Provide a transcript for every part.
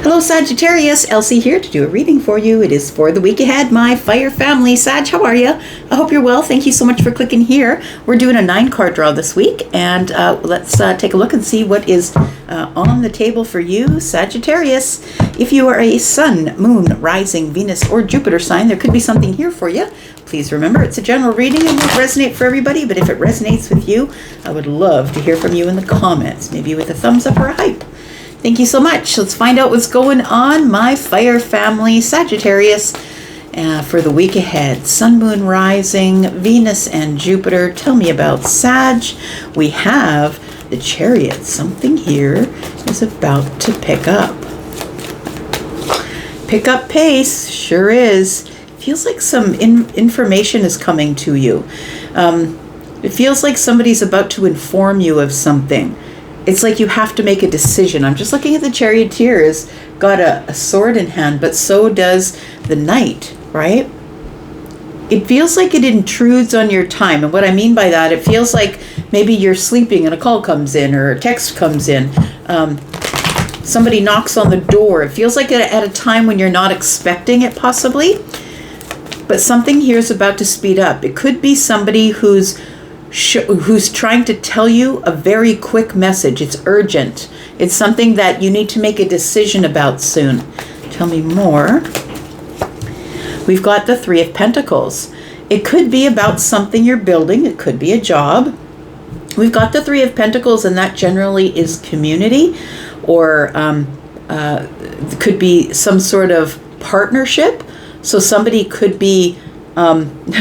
Hello Sagittarius, Elsie here to do a reading for you. It is for the week ahead, my fire family. Sag, how are you? I hope you're well. Thank you so much for clicking here. We're doing a 9-card draw this week, and let's take a look and see what is on the table for you, Sagittarius. If you are a Sun, Moon, Rising, Venus, or Jupiter sign, there could be something here for you. Please remember, it's a general reading and won't resonate for everybody, but if it resonates with you, I would love to hear from you in the comments, maybe with a thumbs up or a hype. Thank you so much. Let's find out what's going on, my fire family, Sagittarius, for the week ahead. Sun, Moon, Rising, Venus, and Jupiter. Tell me about Sag. We have the Chariot. Something here is about to pick up. Pick up pace, sure is. Feels like some information is coming to you. It feels like somebody's about to inform you of something. It's like you have to make a decision. I'm just looking at the Charioteer's got a sword in hand, but so does the Knight, right? It feels like it intrudes on your time. And what I mean by that, it feels like maybe you're sleeping and a call comes in or a text comes in. Somebody knocks on the door. It feels like at a time when you're not expecting it possibly. But something here is about to speed up. It could be somebody who's trying to tell you a very quick message. It's urgent. It's something that you need to make a decision about soon. Tell me more. We've got the Three of Pentacles. It could be about something you're building. It could be a job. We've got the Three of Pentacles, and that generally is community, or could be some sort of partnership. So somebody could be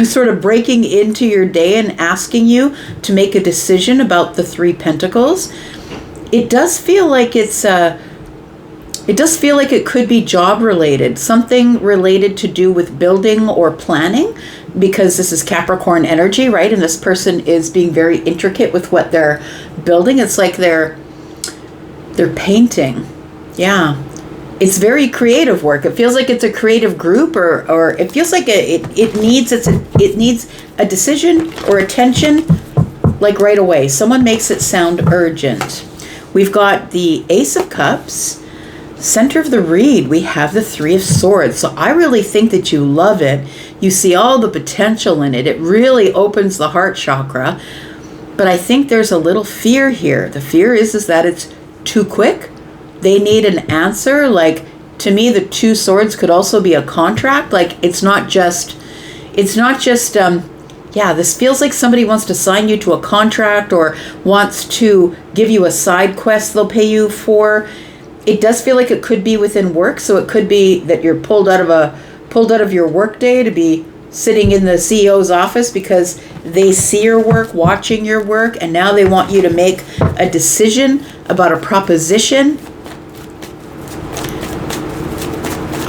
sort of breaking into your day and asking you to make a decision about the Three Pentacles. It does feel like it could be job related, something related to do with building or planning, because this is Capricorn energy, right? And this person is being very intricate with what they're building. It's like they're painting. Yeah. It's very creative work. It feels like it's a creative group, or it feels like it needs a decision or attention like right away. Someone makes it sound urgent. We've got the Ace of Cups. Center of the read, we have the Three of Swords. So I really think that you love it. You see all the potential in it. It really opens the heart chakra. But I think there's a little fear here. The fear is that it's too quick. They need an answer. Like, to me, the Two Swords could also be a contract. Like, it's not just, this feels like somebody wants to sign you to a contract or wants to give you a side quest they'll pay you for. It does feel like it could be within work. So it could be that you're pulled out of your work day to be sitting in the CEO's office because they see your work, watching your work, and now they want you to make a decision about a proposition.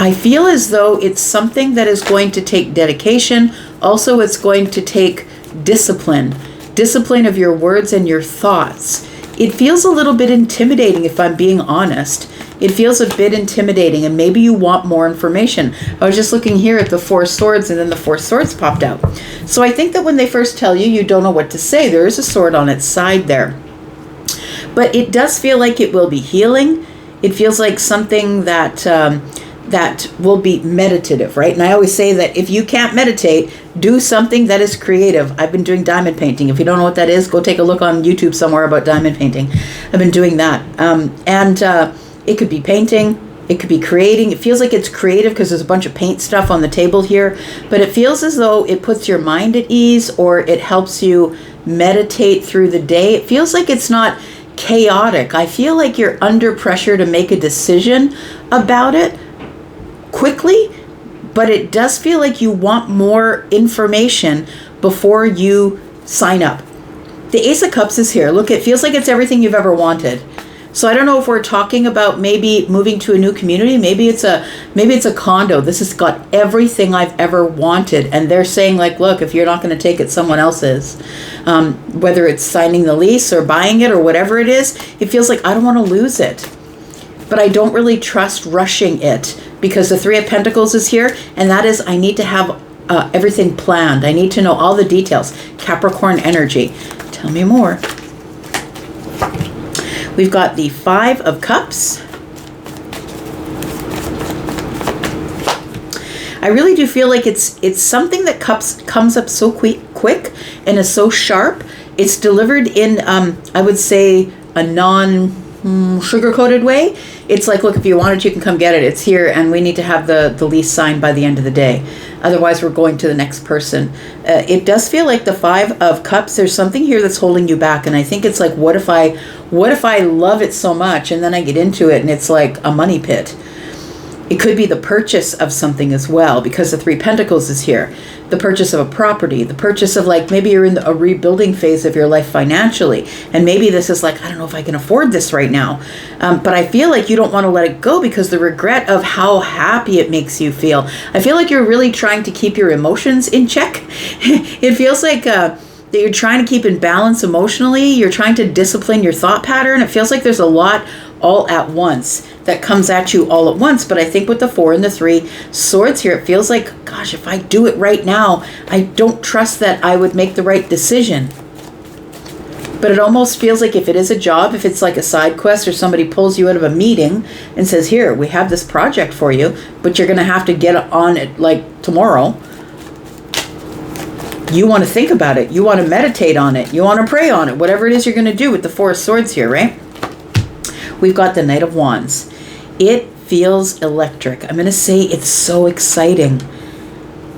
I feel as though it's something that is going to take dedication. Also, it's going to take discipline of your words and your thoughts. It feels a little bit intimidating, if I'm being honest. It feels a bit intimidating, and maybe you want more information. I was just looking here at the Four Swords, and then the Four Swords popped out. So I think that when they first tell you, you don't know what to say. There is a sword on its side there. But it does feel like it will be healing. It feels like something that will be meditative, right? And I always say that if you can't meditate, do something that is creative. I've been doing diamond painting. If you don't know what that is, go take a look on YouTube somewhere about diamond painting. I've been doing that. It could be painting. It could be creating. It feels like it's creative because there's a bunch of paint stuff on the table here. But it feels as though it puts your mind at ease, or it helps you meditate through the day. It feels like it's not chaotic. I feel like you're under pressure to make a decision about it quickly, but it does feel like you want more information before you sign up. The Ace of Cups is here. Look, it feels like it's everything you've ever wanted. So I don't know if we're talking about maybe moving to a new community. Maybe it's a condo. This has got everything I've ever wanted. And they're saying, like, look, if you're not going to take it, someone else is. Whether it's signing the lease or buying it or whatever it is, it feels like I don't want to lose it. But I don't really trust rushing it, because the Three of Pentacles is here, and that is, I need to have everything planned. I need to know all the details. Capricorn energy. Tell me more. We've got the Five of Cups, I really do feel like it's something that comes up so quick and is so sharp. It's delivered in, I would say, a non-sugar-coated way. It's like, look, if you want it, you can come get it. It's here, and we need to have the lease signed by the end of the day. Otherwise, we're going to the next person. It does feel like the 5 of Cups. There's something here that's holding you back, and I think it's like, what if I love it so much, and then I get into it, and it's like a money pit. It could be the purchase of something as well, because the 3 Pentacles is here. The purchase of a property, the purchase of, like, maybe you're in a rebuilding phase of your life financially. And maybe this is like, I don't know if I can afford this right now. But I feel like you don't want to let it go because the regret of how happy it makes you feel. I feel like you're really trying to keep your emotions in check. It feels like that you're trying to keep in balance emotionally. You're trying to discipline your thought pattern. It feels like there's a lot all at once that comes at you all at once. But I think with the 4 and the 3 swords here, it feels like, gosh, if I do it right now, I don't trust that I would make the right decision. But it almost feels like if it is a job, if it's like a side quest or somebody pulls you out of a meeting and says, here, we have this project for you, but you're going to have to get on it like tomorrow. You want to think about it. You want to meditate on it. You want to pray on it. Whatever it is you're going to do with the 4 of Swords here, right? We've got the Knight of Wands. It feels electric. I'm going to say it's so exciting.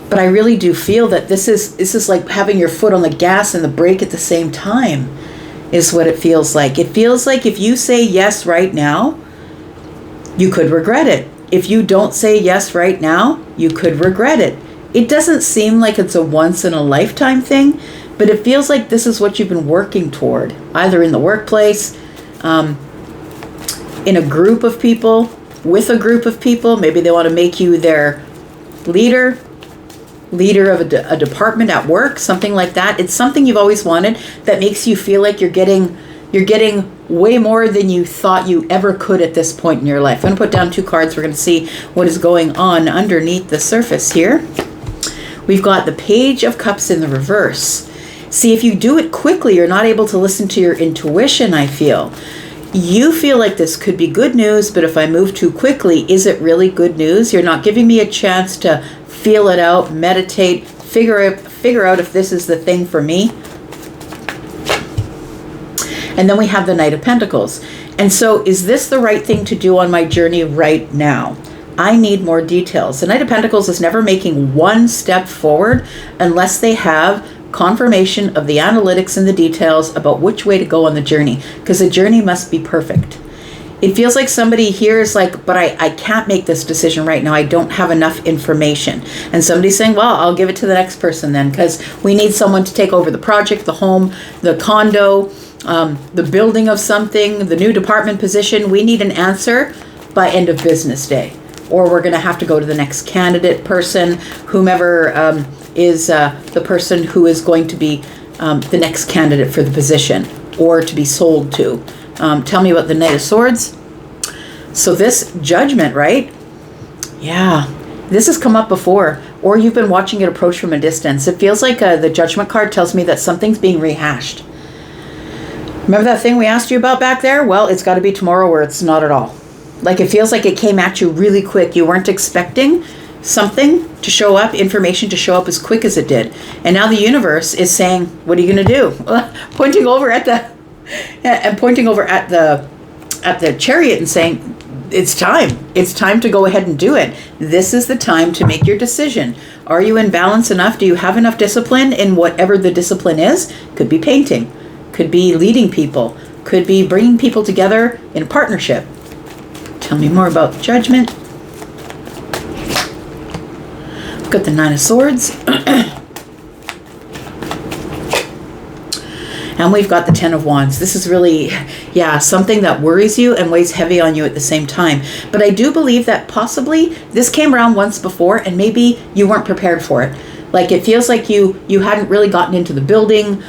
But I really do feel that this is like having your foot on the gas and the brake at the same time is what it feels like. It feels like if you say yes right now, you could regret it. If you don't say yes right now, you could regret it. It doesn't seem like it's a once in a lifetime thing, but it feels like this is what you've been working toward, either in the workplace, in a group of people, with a group of people. Maybe they want to make you their leader of a department at work, something like that. It's something you've always wanted that makes you feel like you're getting way more than you thought you ever could at this point in your life. I'm going to put down 2 cards. We're going to see what is going on underneath the surface here. We've got the Page of Cups in the reverse. See, if you do it quickly, you're not able to listen to your intuition, I feel. You feel like this could be good news, but if I move too quickly, is it really good news? You're not giving me a chance to feel it out, meditate, figure out if this is the thing for me. And then we have the Knight of Pentacles. And so is this the right thing to do on my journey right now? I need more details. The Knight of Pentacles is never making one step forward unless they have confirmation of the analytics and the details about which way to go on the journey, because the journey must be perfect. It feels like somebody here is like, but I can't make this decision right now. I don't have enough information. And somebody's saying, well, I'll give it to the next person then, because we need someone to take over the project, the home, the condo, the building of something, the new department position. We need an answer by end of business day, or we're going to have to go to the next candidate person, whomever is the person who is going to be the next candidate for the position or to be sold to. Tell me about the Knight of Swords. So this Judgment, right? Yeah, this has come up before, or you've been watching it approach from a distance. It feels like the Judgment card tells me that something's being rehashed. Remember that thing we asked you about back there? Well, it's got to be tomorrow, or it's not at all. Like, it feels like it came at you really quick. You weren't expecting something to show up, information to show up as quick as it did. And now the universe is saying, what are you going to do? pointing over at the Chariot and saying, it's time to go ahead and do it. This is the time to make your decision. Are you in balance enough? Do you have enough discipline in whatever the discipline is? Could be painting, could be leading people, could be bringing people together in a partnership. Tell me more about Judgment. Got the Nine of Swords. And we've got the Ten of Wands. This is really, something that worries you and weighs heavy on you at the same time. But I do believe that possibly this came around once before and maybe you weren't prepared for it. Like, it feels like you hadn't really gotten into the building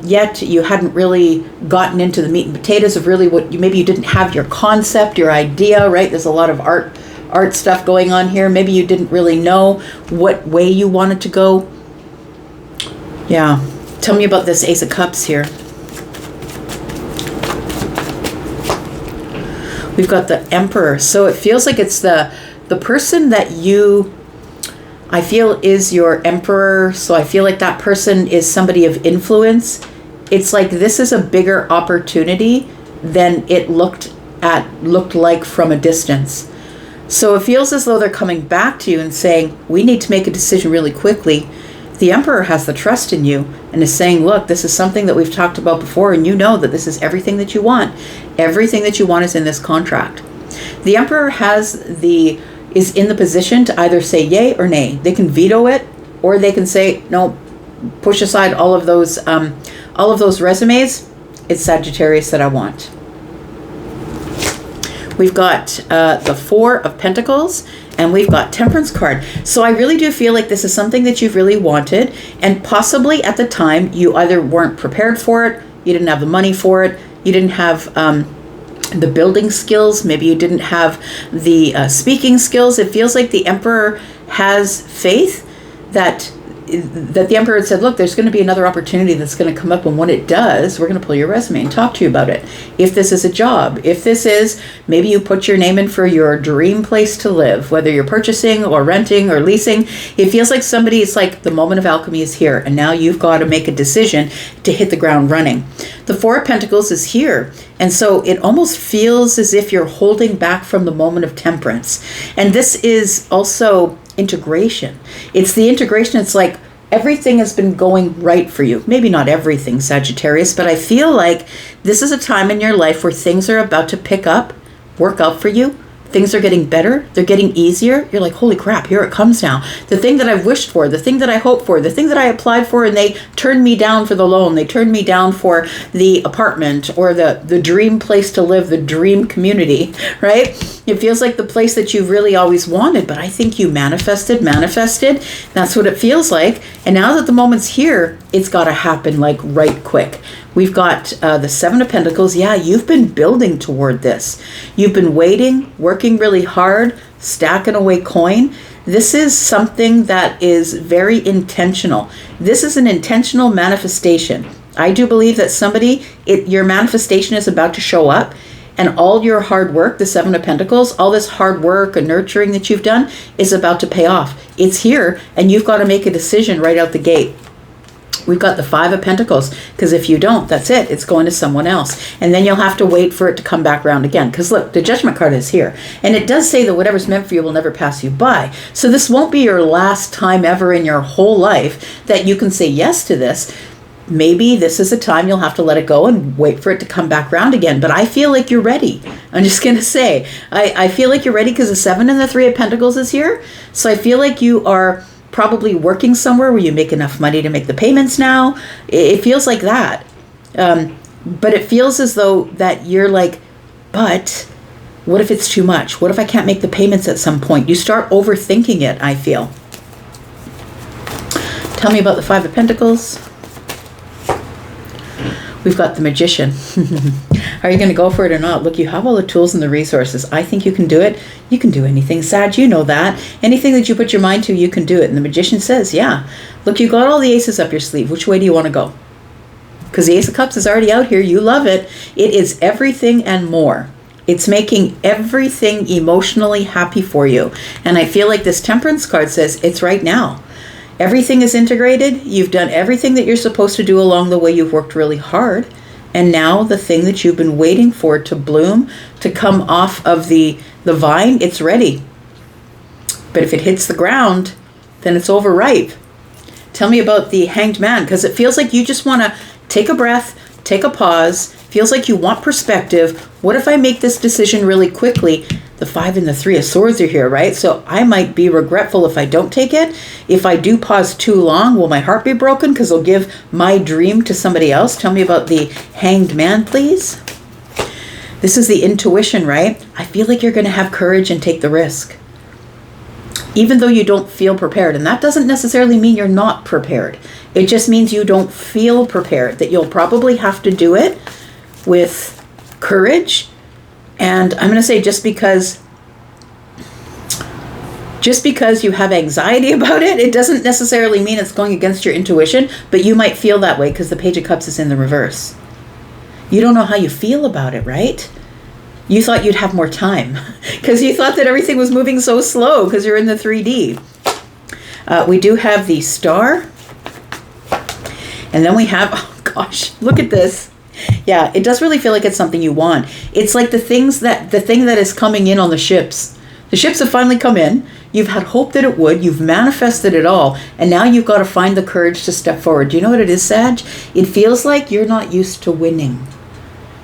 yet. You hadn't really gotten into the meat and potatoes of really maybe you didn't have your concept, your idea, right? There's a lot of art stuff going on here. Maybe you didn't really know what way you wanted to go. Yeah. Tell me about this Ace of Cups here. We've got the Emperor. So it feels like it's the person that you I feel is your emperor. So I feel like that person is somebody of influence. It's like this is a bigger opportunity than it looked like from a distance. So it feels as though they're coming back to you and saying, we need to make a decision really quickly. The emperor has the trust in you and is saying, look, this is something that we've talked about before, and you know that this is everything that you want. Everything that you want is in this contract. The emperor is in the position to either say yay or nay. They can veto it, or they can say, no, push aside all of those resumes. It's Sagittarius that I want. We've got the Four of Pentacles, and we've got Temperance card. So I really do feel like this is something that you've really wanted, and possibly at the time you either weren't prepared for it, you didn't have the money for it, you didn't have the building skills, maybe you didn't have the speaking skills. It feels like the Emperor has faith that the Emperor had said, look, there's going to be another opportunity that's going to come up, and when it does, we're going to pull your resume and talk to you about it. If this is a job, if this is, maybe you put your name in for your dream place to live, whether you're purchasing or renting or leasing, it feels like somebody, it's like the moment of alchemy is here, and now you've got to make a decision to hit the ground running. The Four of Pentacles is here, and so it almost feels as if you're holding back from the moment of temperance. And this is also integration. It's the integration. It's like everything has been going right for you. Maybe not everything, Sagittarius, but I feel like this is a time in your life where things are about to pick up, work out for you. Things are getting better. They're getting easier. You're like, holy crap, here it comes now. The thing that I've wished for, the thing that I hoped for, the thing that I applied for, and they turned me down for the loan. They turned me down for the apartment or the dream place to live, the dream community, right? It feels like the place that you've really always wanted, but I think you manifested. That's what it feels like. And now that the moment's here, it's got to happen like right quick. We've got the Seven of Pentacles. Yeah, you've been building toward this. You've been waiting, working really hard, stacking away coin. This is something that is very intentional. This is an intentional manifestation. I do believe that your manifestation is about to show up, and all your hard work, the Seven of Pentacles, all this hard work and nurturing that you've done is about to pay off. It's here, and you've got to make a decision right out the gate. We've got the Five of Pentacles, because if you don't, that's it. It's going to someone else. And then you'll have to wait for it to come back around again. Because look, the Judgment card is here. And it does say that whatever's meant for you will never pass you by. So this won't be your last time ever in your whole life that you can say yes to this. Maybe this is a time you'll have to let it go and wait for it to come back around again. But I feel like you're ready. I'm just going to say, I feel like you're ready because the Seven and the Three of Pentacles is here. So I feel like you are probably working somewhere where you make enough money to make the payments now. It feels like that. But it feels as though that you're like, but what if it's too much? What if I can't make the payments at some point? You start overthinking it, I feel. Tell me about the Five of Pentacles. We've got the Magician. Are you going to go for it or not? Look, you have all the tools and the resources. I think you can do it. You can do anything, Sag. You know that. Anything that you put your mind to, you can do it. And the Magician says, yeah, look, you got all the aces up your sleeve. Which way do you want to go? Because the Ace of Cups is already out here. You love it. It is everything and more. It's making everything emotionally happy for you. And I feel like this Temperance card says it's right now. Everything is integrated. You've done everything that you're supposed to do along the way. You've worked really hard. And now the thing that you've been waiting for to bloom, to come off of the vine, it's ready. But if it hits the ground, then it's overripe. Tell me about the Hanged Man, because it feels like you just want to take a breath, take a pause. Feels like you want perspective. What if I make this decision really quickly? The Five and the Three of Swords are here, right? So I might be regretful if I don't take it. If I do pause too long, will my heart be broken because I'll give my dream to somebody else? Tell me about the Hanged Man, please. This is the intuition, right? I feel like you're going to have courage and take the risk, even though you don't feel prepared. And that doesn't necessarily mean you're not prepared. It just means you don't feel prepared, that you'll probably have to do it with courage. And I'm going to say just because you have anxiety about it, it doesn't necessarily mean it's going against your intuition, but you might feel that way because the Page of Cups is in the reverse. You don't know how you feel about it, right? You thought you'd have more time because you thought that everything was moving so slow because you're in the 3D. We do have the Star. And then we have, oh gosh, look at this. Yeah, it does really feel like it's something you want. It's like the thing that is coming in on the ships. The ships have finally come in. You've had hope that it would. You've manifested it all. And now you've got to find the courage to step forward. Do you know what it is, Sag? It feels like you're not used to winning.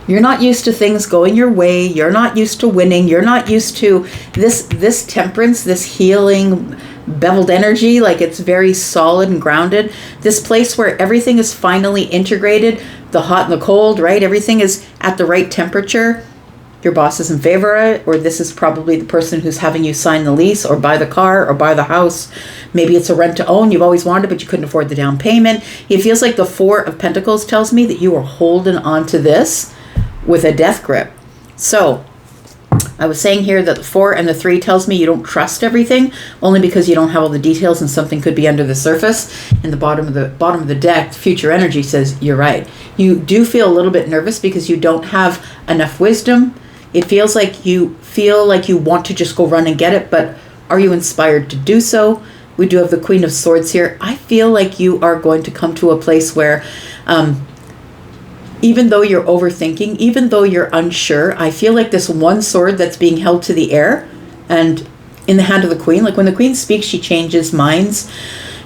You're not used to things going your way. You're not used to winning. You're not used to this temperance, this healing, beveled energy. Like it's very solid and grounded. This place where everything is finally integrated, the hot and the cold, right? Everything is at the right temperature. Your boss is in favor of it, or this is probably the person who's having you sign the lease or buy the car or buy the house. Maybe it's a rent to own. You've always wanted it, but you couldn't afford the down payment. It feels like the Four of Pentacles tells me that you are holding on to this with a death grip. So I was saying here that the 4 and the 3 tells me you don't trust everything, only because you don't have all the details and something could be under the surface. And the bottom of the deck, future energy, says you're right. You do feel a little bit nervous because you don't have enough wisdom. It feels like you want to just go run and get it, but are you inspired to do so? We do have the Queen of Swords here. I feel like you are going to come to a place where even though you're overthinking, even though you're unsure, I feel like this one sword that's being held to the air and in the hand of the Queen, like when the Queen speaks, she changes minds.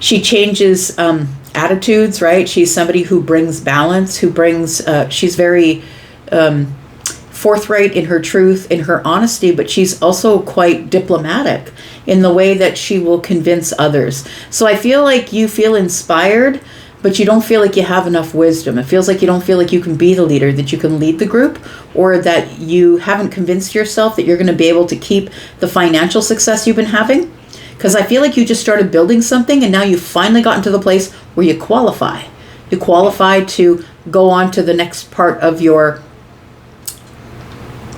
She changes attitudes, right? She's somebody who brings balance, she's very forthright in her truth, in her honesty, but she's also quite diplomatic in the way that she will convince others. So I feel like you feel inspired, but you don't feel like you have enough wisdom. It feels like you don't feel like you can be the leader, that you can lead the group, or that you haven't convinced yourself that you're going to be able to keep the financial success you've been having. Because I feel like you just started building something and now you've finally gotten to the place where you qualify. You qualify to go on to the next part of your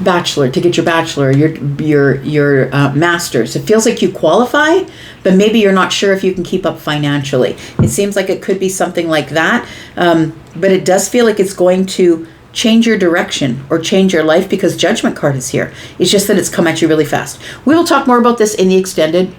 bachelor, to get your bachelor, your master's. It feels like you qualify, but maybe you're not sure if you can keep up financially. It seems like it could be something like that, but it does feel like it's going to change your direction or change your life because Judgment card is here. It's just that it's come at you really fast. We will talk more about this in the extended.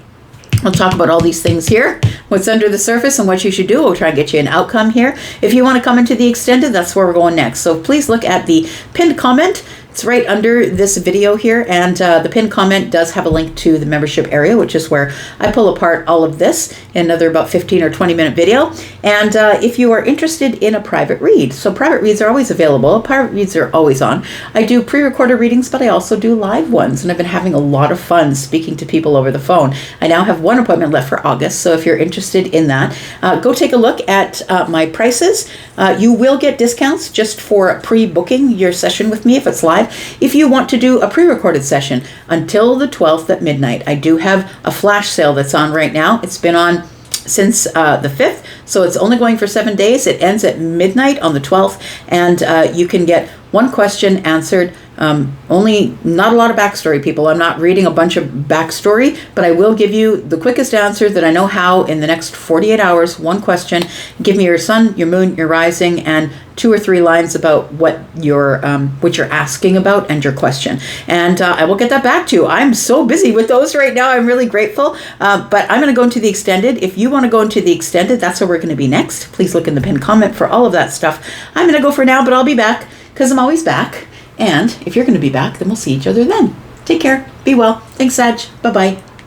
We'll talk about all these things here, what's under the surface and what you should do. We'll try and get you an outcome here. If you want to come into the extended, that's where we're going next. So please look at the pinned comment. It's right under this video here, and the pinned comment does have a link to the membership area, which is where I pull apart all of this in another about 15 or 20 minute video. And if you are interested in a private read, so private reads are always available, private reads are always on. I do pre-recorded readings, but I also do live ones, and I've been having a lot of fun speaking to people over the phone. I now have one appointment left for August, so if you're interested in that, go take a look at my prices. You will get discounts just for pre-booking your session with me if it's live. If you want to do a pre-recorded session until the 12th at midnight, I do have a flash sale that's on right now. It's been on since the 5th, so it's only going for 7 days. It ends at midnight on the 12th, and you can get one question answered. Only not a lot of backstory, people. I'm not reading a bunch of backstory, but I will give you the quickest answer that I know how in the next 48 hours. One question. Give me your sun, your moon, your rising, and 2 or 3 lines about what you're asking about and your question. And I will get that back to you. I'm so busy with those right now. I'm really grateful. But I'm going to go into the extended. If you want to go into the extended, that's where we're going to be next. Please look in the pinned comment for all of that stuff. I'm going to go for now, but I'll be back because I'm always back. And if you're going to be back, then we'll see each other then. Take care. Be well. Thanks, Sag. Bye-bye.